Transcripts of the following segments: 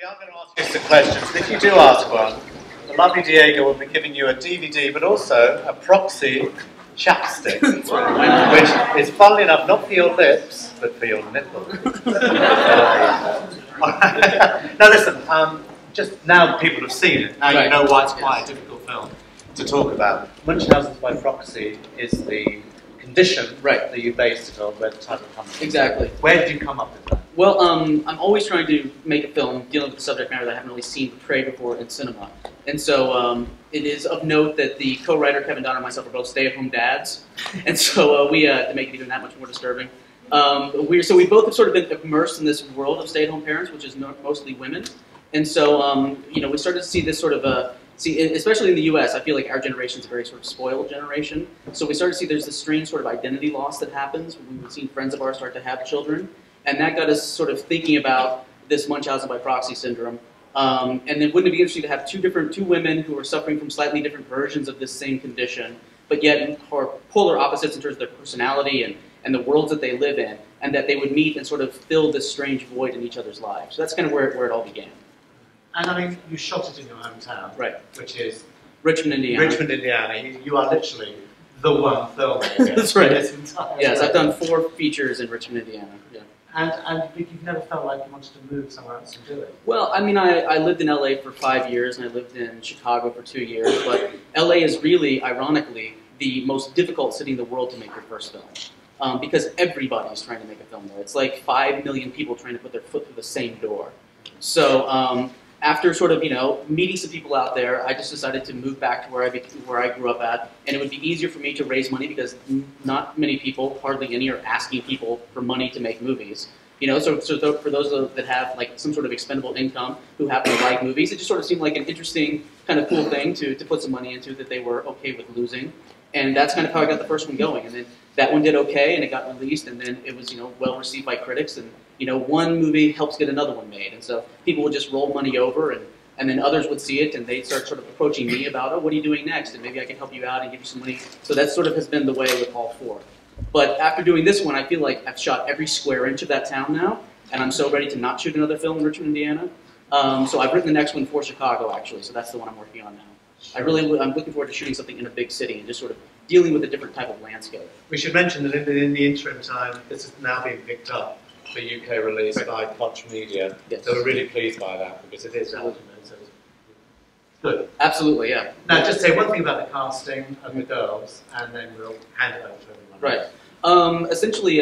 are going to ask you some questions. If you do ask one, the lovely Diego will be giving you a DVD, but also a Proxy chapstick, which is, funnily enough, not for your lips, but for your nipples. Now listen, just now people have seen it, now you know why it's quite a difficult film to talk about. Munchausen's by Proxy is the condition that you based it on, where the title comes from. Exactly. Where did you come up with that? Well, I'm always trying to make a film dealing with the subject matter that I haven't really seen portrayed before in cinema. And so it is of note that the co-writer Kevin Donner and myself are both stay-at-home dads. And so we, to make it even that much more disturbing, so we both have sort of been immersed in this world of stay-at-home parents, which is mostly women. And so, you know, we started to see this sort of especially in the U.S., I feel like our generation is a very sort of spoiled generation. So we started to see there's this strange sort of identity loss that happens when we've seen friends of ours start to have children. And that got us sort of thinking about this Munchausen by proxy syndrome. And then wouldn't it be interesting to have two women who are suffering from slightly different versions of this same condition, but yet are polar opposites in terms of their personality and the worlds that they live in, and that they would meet and sort of fill this strange void in each other's lives. So that's kind of where it all began. And I mean, you shot it in your hometown, right? Which is Richmond, Indiana. Richmond, Indiana. You are literally the one filmmaker. That's right. This entire yes, I've done 4 features in Richmond, Indiana. Yeah. And you've never felt like you wanted to move somewhere else and do it? Well, I mean, I lived in LA for 5 years, and I lived in Chicago for 2 years, but LA is really, ironically, the most difficult city in the world to make your first film. Because everybody's trying to make a film there. It's like 5 million people trying to put their foot through the same door. So after sort of, you know, meeting some people out there, I just decided to move back to where I grew up at, and it would be easier for me to raise money because not many people, hardly any, are asking people for money to make movies. You know, so for those that have like some sort of expendable income who happen to like movies, it just sort of seemed like an interesting kind of cool thing to put some money into that they were okay with losing. And that's kind of how I got the first one going. And then that one did okay, and it got released, and then it was, you know, well received by critics. And you know, one movie helps get another one made, and so people would just roll money over, and then others would see it, and they'd start sort of approaching me about, oh, what are you doing next? And maybe I can help you out and give you some money. So that sort of has been the way with all 4. But after doing this one, I feel like I've shot every square inch of that town now, and I'm so ready to not shoot another film in Richmond, Indiana. So I've written the next one for Chicago, actually, so that's the one I'm working on now. I'm looking forward to shooting something in a big city and just sort of dealing with a different type of landscape. We should mention that in the interim time, this is now being picked up for UK release by Koch Media. Yes. So we're really pleased by that because it is good. Absolutely, yeah. Now, just say one thing about the casting of the girls, and then we'll hand it over to everyone. Right. Essentially,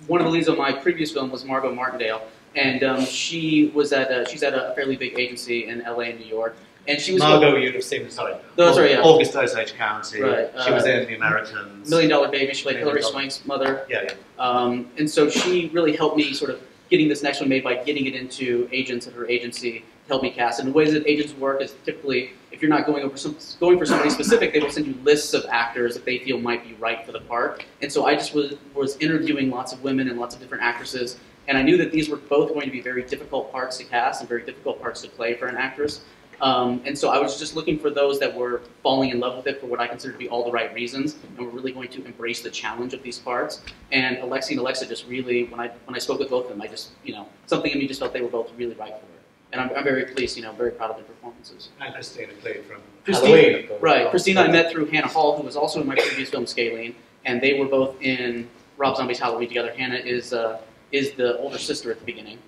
one of the leads of my previous film was Margot Martindale, and she's at a fairly big agency in LA and New York. And she was Margot, you'd have seen, August Osage County. Right. She was in The Americans. $1 Million Baby. She played Hilary Swank's mother. Yeah. And so she really helped me sort of getting this next one made by getting it into agents at her agency to help me cast. And the ways that agents work is typically, if you're not going for somebody specific, they will send you lists of actors that they feel might be right for the part. And so I just was interviewing lots of women and lots of different actresses. And I knew that these were both going to be very difficult parts to cast and very difficult parts to play for an actress. And so I was just looking for those that were falling in love with it for what I consider to be all the right reasons, and were really going to embrace the challenge of these parts. And Alexi and Alexa just really, when I spoke with both of them, I just, you know, something in me just felt they were both really right for it. And I'm very pleased, you know, very proud of their performances. And Christina played from Halloween. Right. Christina I met through Hannah Hall, who was also in my previous film, Scalene, and they were both in Rob Zombie's Halloween together. Hannah is the older sister at the beginning.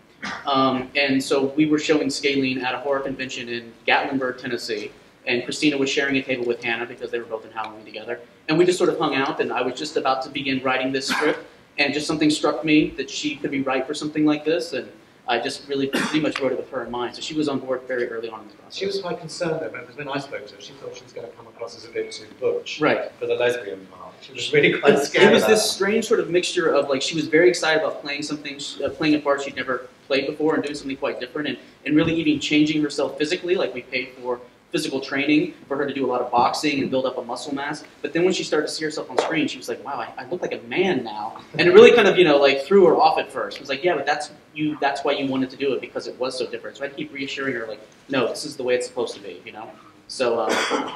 And so we were showing Scalene at a horror convention in Gatlinburg, Tennessee, and Christina was sharing a table with Hannah because they were both in Halloween together. And we just sort of hung out, and I was just about to begin writing this script, and just something struck me that she could be right for something like this, and I just really pretty much wrote it with her in mind. So she was on board very early on in the process. She was quite concerned though, because when I spoke to her, she thought she was going to come across as a bit too butch for the lesbian part. She was really quite scared. It was this strange sort of mixture of, like, she was very excited about playing playing a part she'd never played before and doing something quite different, and really even changing herself physically. Like, we paid for physical training for her to do a lot of boxing and build up a muscle mass. But then when she started to see herself on screen, she was like, wow, I look like a man now. And it really kind of, you know, like, threw her off at first. It was like, yeah, but that's why you wanted to do it, because it was so different. So I keep reassuring her, like, no, this is the way it's supposed to be, you know? So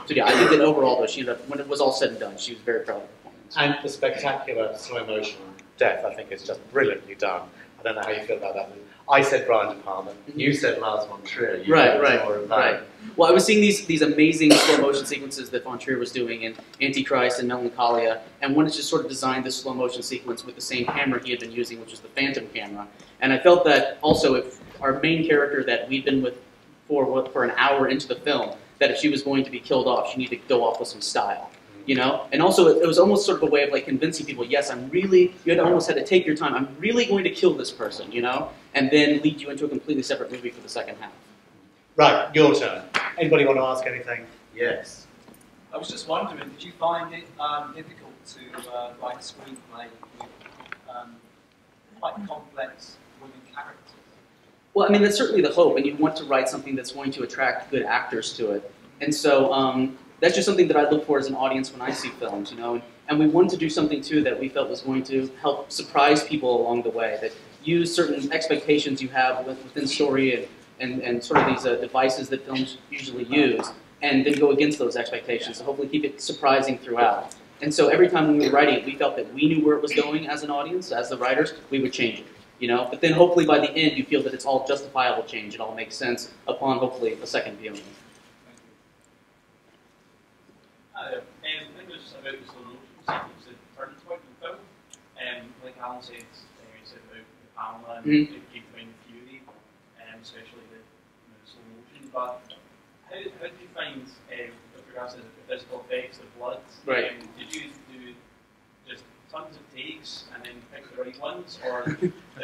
yeah, I think that overall, though, she ended up, when it was all said and done, she was very proud of her performance. And the spectacular slow motion death, I think, is just brilliantly done. I don't know how you feel about that. I said Brian De Palma. You said Lars von Trier. Right. Well, I was seeing these amazing slow motion sequences that von Trier was doing in Antichrist and Melancholia, and wanted to just sort of design this slow motion sequence with the same camera he had been using, which was the Phantom camera. And I felt that also if our main character that we'd been with for an hour into the film, that if she was going to be killed off, she needed to go off with some style. You know, and also it was almost sort of a way of like convincing people, yes, you almost had to take your time, I'm really going to kill this person, you know, and then lead you into a completely separate movie for the second half. Right, your turn. Anybody want to ask anything? Yes. I was just wondering, did you find it difficult to write a screenplay with quite complex women characters? Well, I mean, that's certainly the hope, and you want to write something that's going to attract good actors to it. And so, that's just something that I look for as an audience when I see films, you know. And we wanted to do something too that we felt was going to help surprise people along the way. That use certain expectations you have within story and sort of these devices that films usually use, and then go against those expectations. So hopefully keep it surprising throughout. And so every time when we were writing it, we felt that we knew where it was going as an audience, as the writers. We would change it, you know. But then hopefully by the end, you feel that it's all justifiable change. It all makes sense upon hopefully a second viewing. I think it was about the slow motion sequence that turned point in the film. Like Alan said, he said about the Palma and it came from the Fury, especially the slow motion. But how did you find, with regards to the physical effects, the blood? Right. Did you do just tons of takes and then pick the right ones, or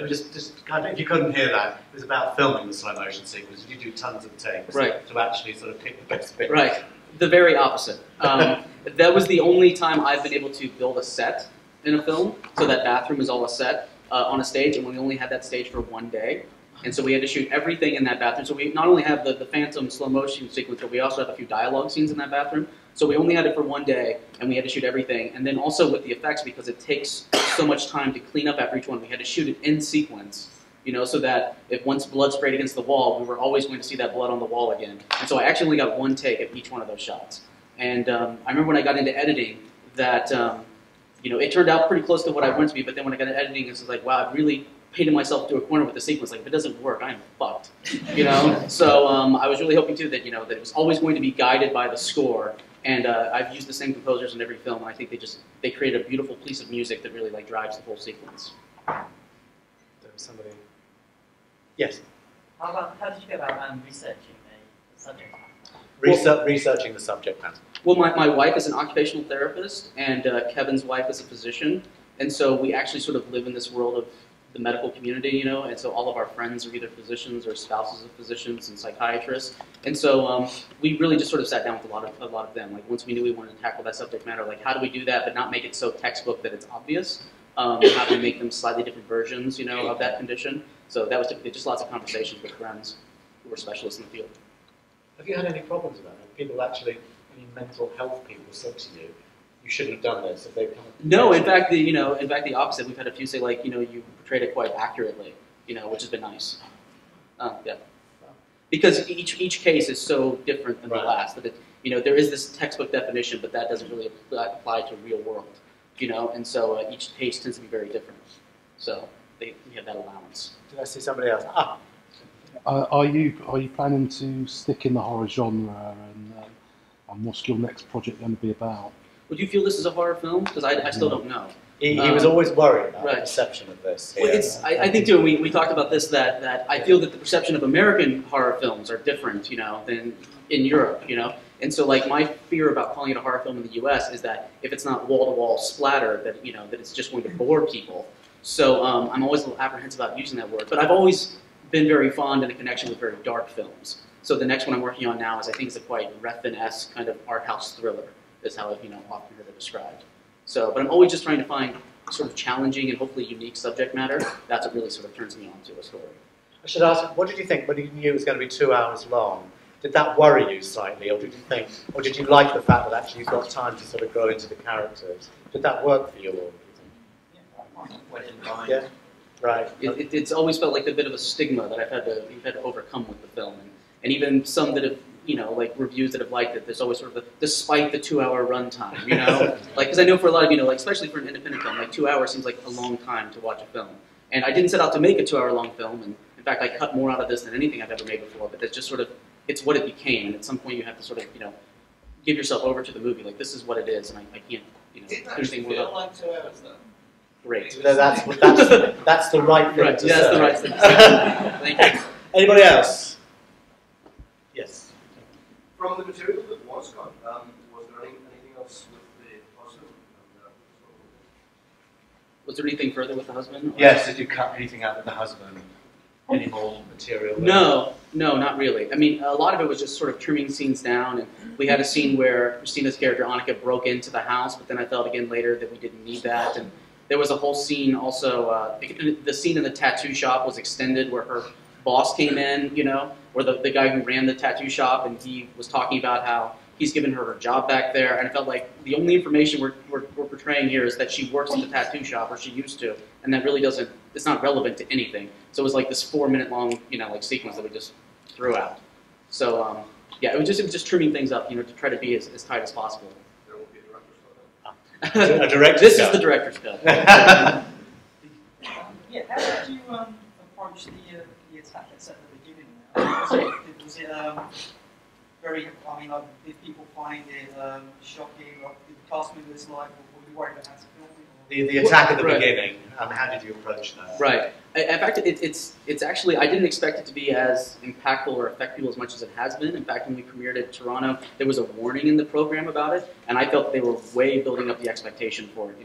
just kind of, if you couldn't hear that, it was about filming the slow motion sequence. Did you do tons of takes to actually sort of pick the best bit? Right. The very opposite. That was the only time I've been able to build a set in a film. So that bathroom is all a set on a stage, and we only had that stage for one day. And so we had to shoot everything in that bathroom. So we not only have the Phantom slow motion sequence, but we also have a few dialogue scenes in that bathroom. So we only had it for one day, and we had to shoot everything. And then also with the effects, because it takes so much time to clean up after each one, we had to shoot it in sequence. You know, so that if once blood sprayed against the wall, we were always going to see that blood on the wall again. And so I actually only got one take of each one of those shots. And I remember when I got into editing that, you know, it turned out pretty close to what I wanted to be, but then when I got into editing, it was like, wow, I've really painted myself to a corner with the sequence. Like, if it doesn't work, I'm fucked, you know? So I was really hoping, too, that, you know, that it was always going to be guided by the score. And I've used the same composers in every film, and I think they create a beautiful piece of music that really, like, drives the whole sequence. There was somebody... Yes. How did you go about researching the subject? Researching the subject matter. Well, my wife is an occupational therapist, and Kevin's wife is a physician, and so we actually sort of live in this world of the medical community, you know, and so all of our friends are either physicians or spouses of physicians and psychiatrists, and so we really just sort of sat down with a lot of them. Like, once we knew we wanted to tackle that subject matter, like, how do we do that but not make it so textbook that it's obvious? How do we make them slightly different versions, you know, of that condition? So that was typically just lots of conversations with friends who were specialists in the field. Have you had any problems with that? Have people actually, any mental health people said to you, you shouldn't have done this? Have they come? No, in fact, the opposite. We've had a few say, like, you know, you portrayed it quite accurately, you know, which has been nice. Yeah. Because each case is so different than the last that you know, there is this textbook definition, but that doesn't really apply to real world, you know, and so each case tends to be very different. So we have that allowance. Did I see somebody else? Are you planning to stick in the horror genre, and what's your next project going to be about? Would you feel this is a horror film? Because I still don't know. He was always worried about the perception of this. Well, I think too, we talked about this, that I feel that the perception of American horror films are different, you know, than in Europe, you know. And so, like, my fear about calling it a horror film in the U.S. is that if it's not wall-to-wall splatter, that, you know, that it's just going to bore people. So I'm always a little apprehensive about using that word. But I've always been very fond in a connection with very dark films. So the next one I'm working on now is, I think, it's a quite Refn-esque kind of art house thriller, is how I've, you know, often heard it described. So, but I'm always just trying to find sort of challenging and hopefully unique subject matter. That's what really sort of turns me on to a story. I should ask, what did you think when you knew it was going to be 2 hours long? Did that worry you slightly, or did you think, or did you like the fact that actually you've got time to sort of grow into the characters? Did that work for you, or do you think? Yeah, right. It's always felt like a bit of a stigma that we've had to overcome with the film, and even some that have, you know, like reviews that have liked it. There's always sort of despite the 2-hour runtime, you know, like, because I know for a lot of, you know, like especially for an independent film, like 2 hours seems like a long time to watch a film. And I didn't set out to make a 2-hour-long film, and in fact, I cut more out of this than anything I've ever made before, but that's just sort of, it's what it became, and at some point you have to sort of, give yourself over to the movie, like, this is what it is, and I can't, do anything more. Feel like 2 hours, though? Great. No, that's the right thing to say. That's the right thing to say. Thank you. Anybody else? Yes. From the material that was cut, was there anything else with the husband? Was there anything further with the husband? Yes, did you cut anything out with the husband? Any more material there? No, not really. I mean, a lot of it was just sort of trimming scenes down, and we had a scene where Christina's character, Annika, broke into the house, but then I felt again later that we didn't need that, and there was a whole scene also, the scene in the tattoo shop was extended where her boss came in, or the guy who ran the tattoo shop, and he was talking about how he's given her job back there, and I felt like the only information we're portraying here is that she works at the tattoo shop, or she used to, and that really doesn't, it's not relevant to anything. So it was like this 4-minute long, like sequence that we just threw out. So yeah, it was just trimming things up, to try to be as tight as possible. There will be a director's cut. A director's This cut. is the director's cut. Yeah, how did you approach the attack at the beginning? Was it very, did people find it shocking, or did the cast members like, or were you worried about how to film it? The attack at the Right. beginning, how did you approach that? Right. In fact, it's actually, I didn't expect it to be as impactful or effective as much as it has been. In fact, when we premiered it in Toronto, there was a warning in the program about it, and I felt they were way building up the expectation for it,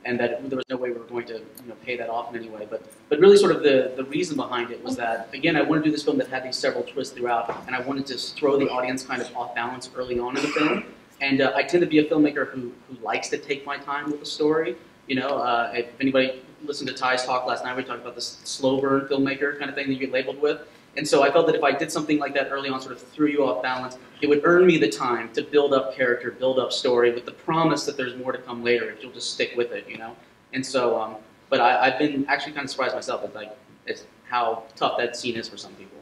and that there was no way we were going to pay that off in any way. But really sort of the reason behind it was that, again, I wanted to do this film that had these several twists throughout, and I wanted to throw the audience kind of off balance early on in the film. And I tend to be a filmmaker who likes to take my time with the story. If anybody listened to Ty's talk last night, we talked about this slow burn filmmaker kind of thing that you get labeled with. And so I felt that if I did something like that early on, sort of threw you off balance, it would earn me the time to build up character, build up story, with the promise that there's more to come later if you'll just stick with it, And so, but I've been actually kind of surprised myself at how tough that scene is for some people.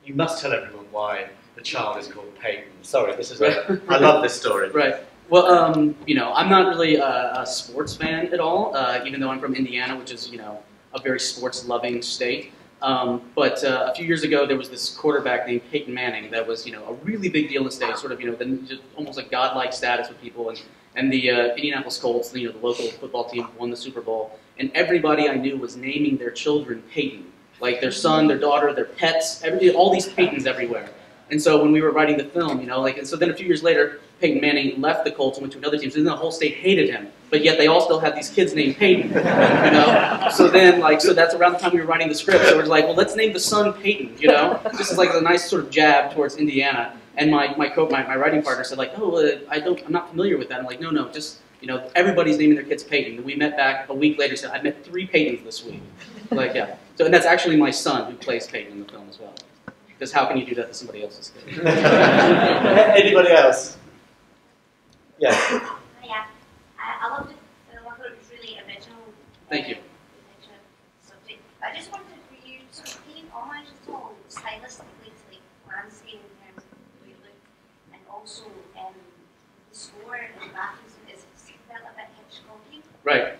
You must tell everyone why the child is called Peyton. Sorry, I love this story. Right. Well, I'm not really a sports fan at all, even though I'm from Indiana, which is, a very sports-loving state. But a few years ago, there was this quarterback named Peyton Manning that was, a really big deal in the state, sort of, just almost a godlike status with people. And the Indianapolis Colts, the local football team, won the Super Bowl. And everybody I knew was naming their children Peyton. Like their son, their daughter, their pets, all these Peytons everywhere. And so when we were writing the film, and so then a few years later, Peyton Manning left the Colts and went to another team. So then the whole state hated him, but yet they all still had these kids named Peyton. So then, so that's around the time we were writing the script. So we're like, well, let's name the son Peyton. This is like a nice sort of jab towards Indiana. And my writing partner said like, I'm not familiar with that. I'm like, no, just everybody's naming their kids Peyton. And we met back a week later. Said I met 3 Peytons this week. Like yeah. So and that's actually my son who plays Peyton in the film as well. Because how can you do that to somebody else's kid? Anybody else? Yeah. Yeah, I loved it. I thought it was really original. Thank you. Subject. I just wanted for you to sort of pay homage at all stylistically to like landscape in terms of the way it looked, and also the score and the background is felt a bit Hitchcocky. Right.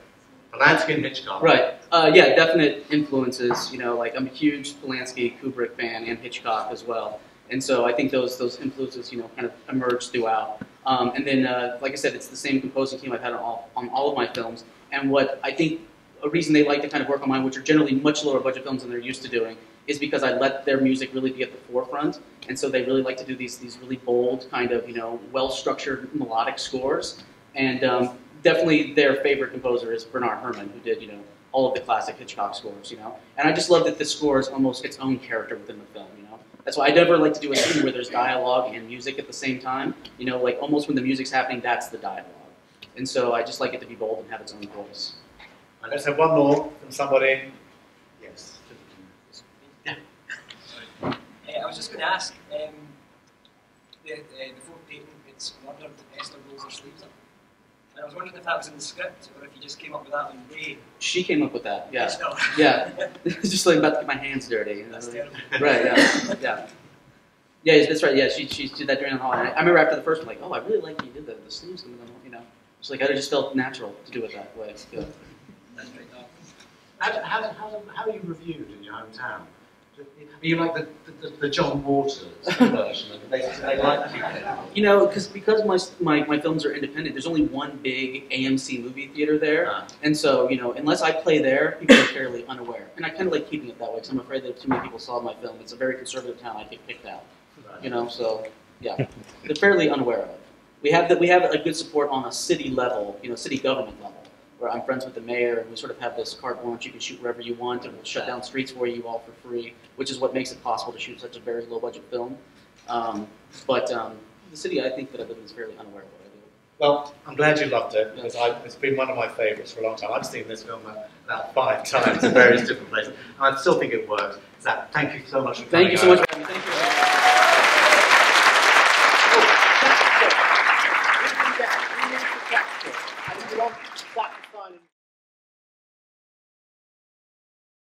Polanski and Hitchcock. Right. Yeah, definite influences. Like I'm a huge Polanski, Kubrick fan, and Hitchcock as well. And so I think those influences, kind of emerge throughout. And then, like I said, it's the same composing team I've had on all of my films. And what I think a reason they like to kind of work on mine, which are generally much lower budget films than they're used to doing, is because I let their music really be at the forefront. And so they really like to do these really bold, kind of, well-structured melodic scores. And definitely their favorite composer is Bernard Herrmann, who did, all of the classic Hitchcock scores, And I just love that the score is almost its own character within the film, That's why I never like to do a scene where there's dialogue and music at the same time. Like almost when the music's happening, that's the dialogue. And so I just like it to be bold and have its own voice. And let's have one more from somebody. Yes. I was just going to ask, before Peyton gets murdered, Esther rolls her sleeves up. And I was wondering if that was in the script, or if you just came up with that on the day. She came up with that, yeah. No. Yeah. Just like about to get my hands dirty. That's terrible. Right, yeah. Yeah, that's right, yeah, she did that during the holiday. I remember after the first one, like, I really like you did the sleeves coming on, It's like, I just felt natural to do it that way. Yeah. That's right. How are you reviewed in your hometown? Are you like the John Waters version? They like you? You know, because my films are independent, there's only one big AMC movie theater there, and so, you know, unless I play there, people are fairly unaware. And I kind of like keeping it that way because I'm afraid that if too many people saw my film, it's a very conservative town, I'd get kicked out. You know, so yeah, they're fairly unaware of it. We have a good support on a city level, you know, city government level, where I'm friends with the mayor, and we sort of have this carte blanche, you can shoot wherever you want, and we'll shut down streets for you all for free, which is what makes it possible to shoot such a very low-budget film. But the city, I think that I live in, is fairly unaware of what I do. Well, I'm glad you loved it, because it's been one of my favourites for a long time. I've seen this film about 5 times in various different places, and I still think it works. Zach, thank you so much for coming. Thank you so much for having me. Thank you.